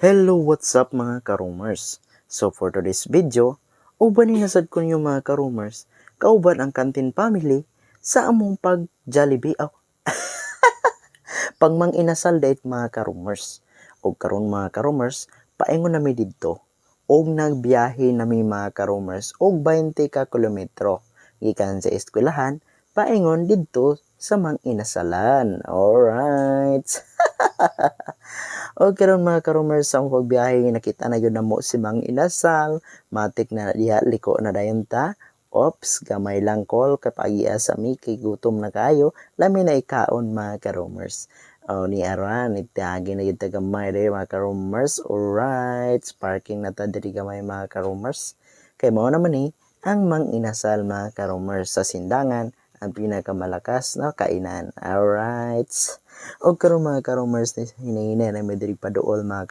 Hello, what's up mga karumers? So for today's video, uban hinasad ko niyo mga karumers, kauban ang Kantin family sa among pag Jollibee pag mang inasal dait mga karumers. O karon mga karumers, paingon nami didto. Og nagbiyahe nami mga karumers og 20 ka kilometro gikan sa eskwelahan paingon didto sa mang inasalan. Alright. O karon mga karumers sa akong pagbiyahe nakita na gyud namo si Mang Inasal, matik na diha liko na dayon ta. Ops, gamay lang call kapag sa mi kay gutom na kayo, lami na ikaon mga karumers. O ni aran itagi na gyud ta gamay diri mga karumers. Alright, parking na ta diri gamay mga karumers. Kay mao naman ni ang Mang Inasal mga karumers sa Sindangan ang pinakamalakas na kainan. Alright. O karon mga karumers ni hinahina na may diri paduol mga